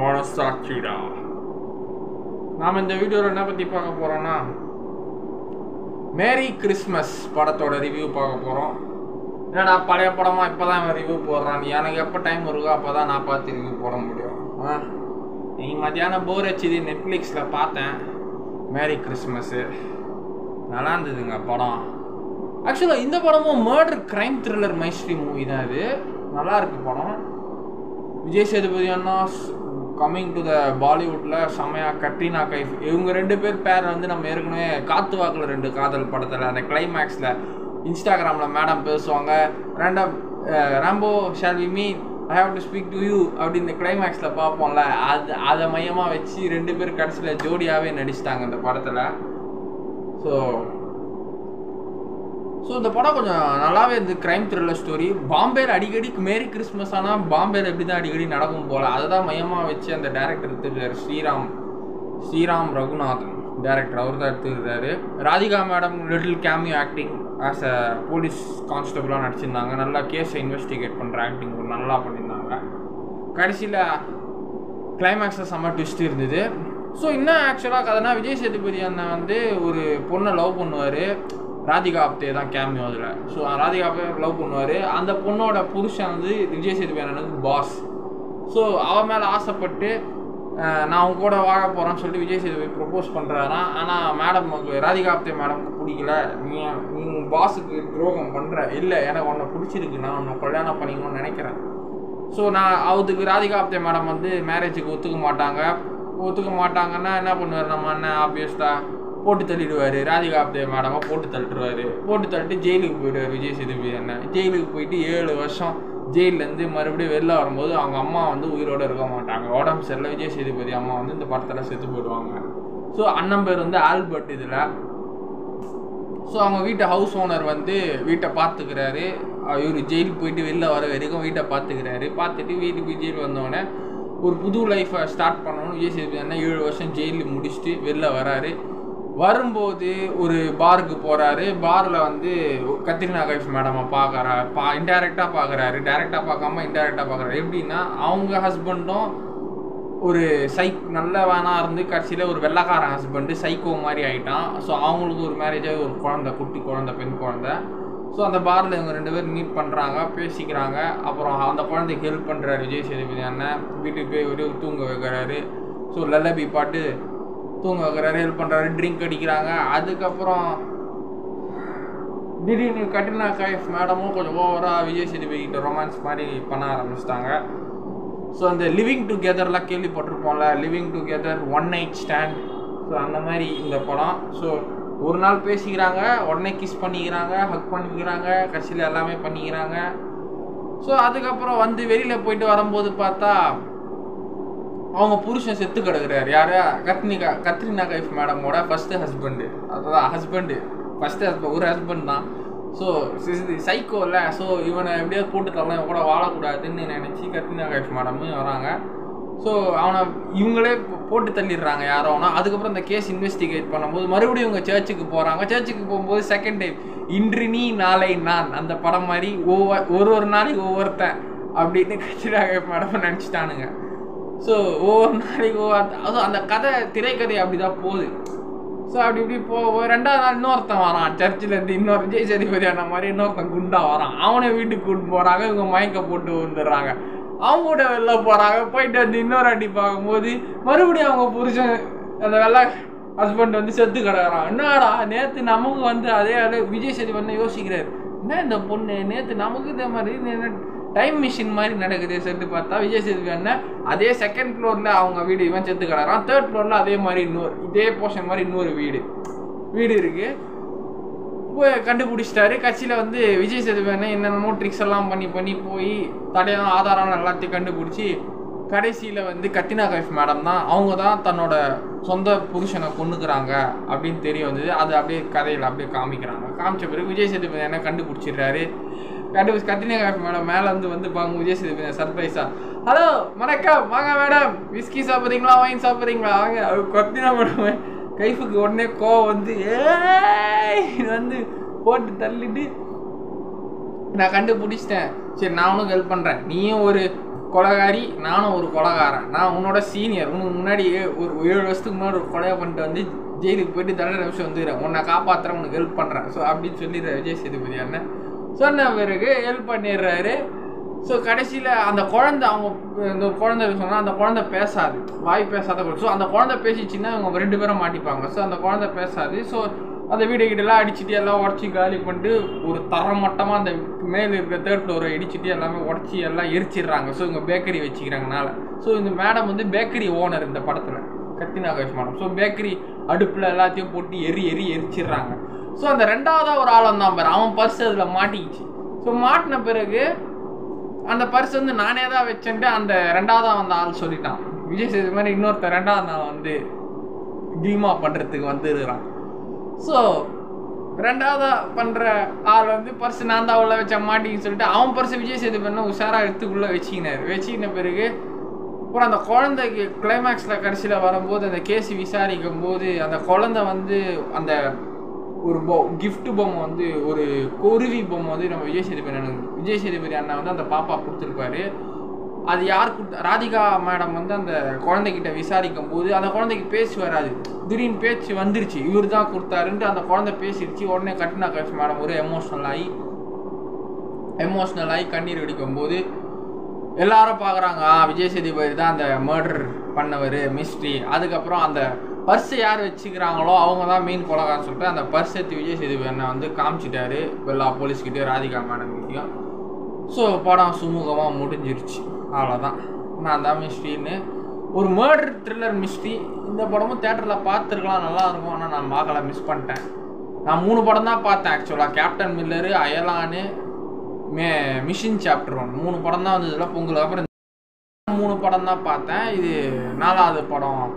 மனசாட்சிடா. நாம் இந்த வீடியோவில் என்ன பற்றி பார்க்க போகிறோன்னா, மேரி கிறிஸ்மஸ் படத்தோட ரிவ்யூ பார்க்க போகிறோம். என்னடா பழைய படமாக இப்போ தான் ரிவ்யூ போடுறான், எனக்கு எப்போ டைம் இருக்கோ அப்போ தான் நான் பார்த்து ரிவ்யூ போட முடியும். நீ மத்தியானம் போர் வச்சுது நெட்ஃப்ளிக்ஸில் பார்த்தேன். மேரி கிறிஸ்மஸ்ஸு நல்லா இருந்ததுங்க படம். ஆக்சுவலாக இந்த படமும் மர்டர் கிரைம் த்ரில்லர் மைஸ்ட்ரி மூவி தான். இது நல்லா இருக்கு படம். விஜய் சேதுபதி அண்ணா கம்மிங் டு த பாலிவுட்டில் செம்மையாக. கட்ரீனா கைஃப் இவங்க ரெண்டு பேர் வந்து நம்ம ஏற்கனவே காத்து வாக்கில் 2 காதல் படத்தில் அந்த கிளைமேக்ஸில் இன்ஸ்டாகிராமில் மேடம் பேசுவாங்க, Rambo shall we meet, I have to speak to you அப்படி இந்த கிளைமேக்ஸில் பார்ப்போம்ல, அதை மையமாக வச்சு 2 பேர் கடைசியில் ஜோடியாகவே நடிச்சிட்டாங்க இந்த படத்தில். ஸோ இந்த படம் கொஞ்சம் நல்லாவே இருந்து. Crime thriller story. பாம்பேயில் அடிக்கடி மேரி கிறிஸ்மஸ் ஆனால் பாம்பேயில் எப்படி தான் அடிக்கடி நடக்கும் போல் அதை தான் மையமாக வச்சு அந்த டேரக்டர் எடுத்துருக்காரு. ஸ்ரீராம் ரகுநாதன் டேரக்டர், அவர் தான் எடுத்துருக்காரு. Radhika madam little cameo acting as a police கான்ஸ்டபிளாக நடிச்சிருந்தாங்க. நல்லா கேஸை இன்வெஸ்டிகேட் பண்ணுற ஆக்டிங் நல்லா பண்ணியிருந்தாங்க. கடைசியில் கிளைமேக்ஸில் செம்ம ட்விஸ்ட் இருந்தது. ஸோ இன்னும் ஆக்சுவலாக கதைனா, விஜய் சேதுபதி அண்ணன் வந்து ஒரு பொண்ணை லவ் பண்ணுவார். ராதிகா ஆப்தே தான் கேமியோ அதில். ஸோ ராதிகா ஆப்தே லவ் பண்ணுவார். அந்த பொண்ணோட புருஷன் வந்து விஜய் சேதுபதி அண்ணனுக்கு பாஸ். ஸோ அவன் மேலே ஆசைப்பட்டு நான் அவங்க கூட வாழ போகிறேன்னு சொல்லிட்டு விஜய் சேதுபதி ப்ரொப்போஸ் பண்ணுறாராம். ஆனால் மேடமுக்கு, ராதிகா ஆப்தே மேடமுக்கு பிடிக்கல. நீ பாஸுக்கு துரோகம் பண்ணுற, இல்லை எனக்கு உன்னை பிடிச்சிருக்கு, நான் உன்னை கல்யாணம் பண்ணிக்கணும்னு நினைக்கிறேன். ஸோ அதுக்கு ராதிகா ஆப்தே மேடம் வந்து மேரேஜுக்கு ஒத்துக்க மாட்டாங்கன்னா என்ன பண்ணுவார் நம்ம அண்ணன்? ஆப்வியஸ்டாக போட்டு தள்ளிடுவார். ராதிகா ஆப்தே மேடமாக போட்டு தள்ளிட்டு ஜெயிலுக்கு போயிடுவார் விஜய் சேதுபதி அண்ணன். ஜெயிலுக்கு போயிட்டு 7 வருஷம் ஜெயிலேருந்து மறுபடியும் வெளில வரும்போது அவங்க அம்மா வந்து உயிரோடு இருக்க மாட்டாங்க. உடம்பு சரியில்லை. விஜய் சேதுபதி அம்மா வந்து இந்த படத்தில் செத்து போயிடுவாங்க. ஸோ அண்ணன் பேர் வந்து ஆல்பர்ட் இதில். ஸோ அவங்க வீட்டை ஹவுஸ் ஓனர் வந்து வீட்டை பார்த்துக்கிறாரு. இவர் ஜெயிலுக்கு போயிட்டு வெளில வர வரைக்கும் வீட்டை பார்த்துட்டு வீட்டுக்கு ஜெயில் வந்தோடனே ஒரு புது லைஃப்பை ஸ்டார்ட் பண்ணணும்னு விஜய் சேதுபதி அண்ணன் 7 வருஷம் ஜெயிலில் முடிச்சுட்டு வெளில வராரு. வரும்போது ஒரு பாருக்கு போகிறாரு. பாரில் வந்து கத்ரீனா கைஃப் மேடமை இன்டைரக்டாக பார்க்குறாரு. டேரெக்டாக பார்க்காம இன்டைரக்டாக பார்க்குறாரு. எப்படின்னா, அவங்க ஹஸ்பண்டும் ஒரு நல்லவனாக இருந்து கடைசியில் ஒரு வெள்ளைக்காரன் ஹஸ்பண்டு சைக்கோ மாதிரி ஆகிட்டான். ஸோ அவங்களுக்கு ஒரு மேரேஜாக ஒரு குழந்தை, குட்டி குழந்தை, பெண் குழந்தை. ஸோ அந்த பாரில் இவங்க 2 பேர் மீட் பண்ணுறாங்க, பேசிக்கிறாங்க. அப்புறம் அந்த குழந்தைக்கு ஹெல்ப் பண்ணுறாரு விஜய் சேதுபதி அண்ணன். வீட்டுக்கு போய் ஒரு தூங்க வைக்கிறாரு. ஸோ லல்லபி பாட்டு தூங்க வைக்கிறாரு, ஹெல்ப் பண்ணுறாரு, ட்ரிங்க் அடிக்கிறாங்க. அதுக்கப்புறம் திடீர்னு கட்ரீனா கைஃப் மேடமும் கொஞ்சம் ஓவராக விஜய் சேதுபதிக்கிட்ட ரொமான்ஸ் மாதிரி பண்ண ஆரம்பிச்சிட்டாங்க. ஸோ அந்த லிவிங் டுகெதர்லாம் கேள்விப்பட்டிருப்போம்ல, living together, one night stand. So அந்த மாதிரி இந்த படம். ஸோ ஒரு நாள் பேசிக்கிறாங்க, உடனே கிஸ் பண்ணிக்கிறாங்க, ஹக் பண்ணிக்கிறாங்க, கடைசியில் எல்லாமே பண்ணிக்கிறாங்க. ஸோ அதுக்கப்புறம் வந்து வெளியில் போயிட்டு வரும்போது பார்த்தா அவங்க புருஷன் செத்து கிடக்குறாரு. யார்? கத்ரீனா கைஃப் மேடமோட ஃபஸ்ட்டு ஹஸ்பண்டு. ஒரு ஹஸ்பண்ட் தான். ஸோ சைக்கோ இல்லை. ஸோ இவனை எப்படியாவது போட்டு தரலாம், இவன் கூட வாழக்கூடாதுன்னு நினச்சி கத்ரீனா கைஃப் மேடமும் வராங்க. ஸோ அவனை இவங்களே போட்டு தள்ளிடுறாங்க யாரோனா. அதுக்கப்புறம் இந்த கேஸ் இன்வெஸ்டிகேட் பண்ணும்போது மறுபடியும் இவங்க சர்ச்சுக்கு போகிறாங்க. சர்ச்சுக்கு போகும்போது செகண்ட் டைம் இன்று நீ நாளை நான், அந்த படம் மாதிரி ஒரு நாளைக்கு ஒவ்வொருத்தன் அப்படின்னு கத்ரீனா கைஃப் மேடம் நினச்சிட்டானுங்க. ஸோ ஒவ்வொரு நாளைக்கு அதுவும் அந்த திரைக்கதை அப்படி தான் போகுது. ஸோ அப்படி இப்படி 2ஆவது நாள் இன்னொருத்தன் வரான் சர்ச்சில் இருந்து. இன்னொரு விஜய் சேதுபதி அந்த மாதிரி இன்னொருத்தன் குண்டா வரான். அவனை வீட்டுக்கு கூட்டு போகிறாங்க. இவங்க மயக்க போட்டு வந்துடுறாங்க. அவங்க கூட வெளில போகிறாங்க. போயிட்டு வந்து இன்னொரு அடி பார்க்கும்போது மறுபடியும் அவங்க புருஷன் அந்த வெள்ளை ஹஸ்பண்ட் வந்து செத்து கிடக்குறான். என்னடா நேற்று நமக்கு வந்து அதே விஜய் சேதுபதி யோசிக்கிறார், என்ன இந்த பொண்ணு நேற்று நமக்கு இதே மாதிரி டைம் மிஷின் மாதிரி நடக்குது. செத்து பார்த்தா விஜய் சேதுபதி அண்ணன் அதே 2nd ஃப்ளோரில் அவங்க வீடு இவன் செத்து கிடக்குறான். 3rd ஃப்ளோரில் அதே மாதிரி இதே போர்ஷன் மாதிரி இன்னொரு வீடு இருக்குது. போய் கண்டுபிடிச்சிட்டாரு. கட்சியில் வந்து விஜய் சேதுபதி அண்ணன் என்னென்னமோ ட்ரிக்ஸ் எல்லாம் பண்ணி போய் தடையான ஆதாரம் எல்லாத்தையும் கண்டுபிடிச்சி கடைசியில் வந்து கத்ரீனா கைஃப் மேடம் தான் அவங்க தான் தன்னோட சொந்த புருஷனை கொண்டுக்கிறாங்க அப்படின்னு தெரிய வந்தது. அது அப்படியே கதையில் அப்படியே காமிச்ச பிறகு விஜய் சேதுபதி அண்ணன் கண்டுபிடிச்சிடுறாரு. கத்ரீனா கைஃப் மேடம் மேலேருந்து பாங்க விஜய் சேதுபதி சர்ப்ரைஸா, ஹலோ வணக்கம் வாங்க மேடம், விஸ்கி சாப்பிட்றீங்களா வைன் சாப்பிட்றீங்களா வாங்க. கத்ரீனா மேடம் கைஃபுக்கு உடனே கோவம் வந்து போட்டு தள்ளிட்டு நான் கண்டுபிடிச்சிட்டேன், சரி நான் உனக்கு ஹெல்ப் பண்ணுறேன், நீயும் ஒரு கொலைகாரி, நானும் ஒரு கொலைகாரன், நான் உன்னோட சீனியர், உனக்கு முன்னாடி ஒரு 7 வருஷத்துக்கு முன்னாடி ஒரு கொலையை பண்ணிட்டு வந்து ஜெயிலுக்கு போயிட்டு தண்டனை நிமிஷம் வந்துடுறேன், உன்னை காப்பாற்றுறேன், உனக்கு ஹெல்ப் பண்ணுறேன். ஸோ அப்படின்னு சொல்லிடுற விஜய் சேதுபதி அண்ணன். சொன்ன பிறகு ஹெல்ப் பண்ணிடுறாரு. ஸோ கடைசியில் அந்த குழந்தை, அவங்க இந்த ஒரு குழந்தை சொன்னால் அந்த குழந்தை பேசாது, வாய் பேசாத. ஸோ அந்த குழந்தை பேசிச்சுன்னா இவங்க 2 பேரும் மாட்டிப்பாங்க. ஸோ அந்த குழந்தை பேசாது. ஸோ அந்த வீடு கிட்டலாம் அடிச்சுட்டு எல்லாம் உடச்சி காலி பண்ணிட்டு ஒரு தரமட்டமாக அந்த மேலே இருக்கிற 3rd ஃப்ளோரை இடிச்சுட்டு எல்லாமே உடச்சி எல்லாம் எரிச்சிடுறாங்க. ஸோ இவங்க பேக்கரி வச்சுக்கிறாங்கனால. ஸோ இந்த மேடம் வந்து பேக்கரி ஓனர் இந்த படத்தில், கத்தினா ஆகாஷ் மேடம். ஸோ பேக்கரி அடுப்பில் எல்லாத்தையும் போட்டு எரிச்சிடுறாங்க. ஸோ அந்த 2வது ஒரு ஆள் வந்தான் பாரு, அவன் பர்ஸ் அதில் மாட்டிக்கிச்சு. ஸோ மாட்டின பிறகு அந்த பர்ஸ் வந்து நானே தான் வச்சுட்டு அந்த 2வது வந்த ஆள் சொல்லிட்டான், விஜய் சேது மாதிரி இன்னொருத்தர் 2வது நான் வந்து கில்மா பண்ணுறதுக்கு வந்துடுறான். ஸோ 2வது பண்ணுற ஆள் வந்து பர்ஸ் நான் தான் உள்ள வச்ச மாட்டின்னு சொல்லிட்டு அவன் பர்ஸை விஜய் சேதுபதி உஷாராக எடுத்துக்குள்ளே வச்சிக்கின பிறகு அப்புறம் அந்த குழந்தைக்கு கிளைமேக்ஸில் கடைசியில் வரும்போது அந்த கேஸ் விசாரிக்கும் போது அந்த குழந்தை வந்து அந்த ஒரு கிஃப்ட் பொம்மை வந்து ஒரு குருவி பொம்மை வந்து நம்ம விஜய் சேதுபதி அண்ணா வந்து அந்த பாப்பா கொடுத்துருப்பாரு. அது யார் ராதிகா மேடம் வந்து அந்த குழந்தைகிட்ட விசாரிக்கும் போது அந்த குழந்தைக்கு பேச்சு வராது, திடீர்னு பேச்சு வந்துருச்சு, இவர் தான் கொடுத்தாருன்ட்டு அந்த குழந்தை பேசிடுச்சு. உடனே கட்டினா ஆகாஷ் மேடம் ஒரு எமோஷ்னல் ஆகி கண்ணீர் வெடிக்கும் போது எல்லாரும் பார்க்குறாங்க, விஜய் சேதுபதி தான் அந்த மர்டர் பண்ணவர் மிஸ்ட்ரி. அதுக்கப்புறம் அந்த பர்ஸை யார் வச்சுக்கிறாங்களோ அவங்க தான் மெயின் கொலைகாரன்னு சொல்லிட்டு அந்த பர்ஸ் எடுத்து விஜய் சேதுபதி அண்ணா வந்து காமிச்சிட்டாரு எல்லா போலீஸ்கிட்டையும், ராதிகா மேடம் கிட்டையும். ஸோ படம் சுமூகமாக முடிஞ்சிருச்சு. அவ்வளோதான், நான் தான் மிஸ்ட்ரின்னு ஒரு மர்டர் த்ரில்லர் மிஸ்ட்ரி. இந்த படமும் தேட்டரில் பார்த்துருக்கலாம், நல்லாயிருக்கும். ஆனால் நான் பார்க்கல, மிஸ் பண்ணிட்டேன். நான் 3 படம் தான் பார்த்தேன் ஆக்சுவலாக, கேப்டன் மில்லரு, அயலானு, மிஷின் சாப்டர் 1, 3 படம் தான் வந்ததுல பொங்கலுக்கு அப்புறம் 3 படம் தான் பார்த்தேன். இது 4வது படம்.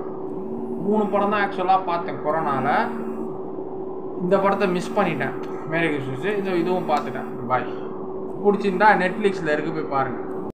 3 படம் தான் ஆக்சுவலாக பார்த்தேன் கொரோனாவில். இந்த படத்தை மிஸ் பண்ணிட்டேன், மேரி கிறிஸ்மஸ். இதுவும் பார்த்துட்டேன். பாய். பிடிச்சிருந்தா நெட்ஃப்ளிக்ஸில் இருக்குது, போய் பாருங்கள்.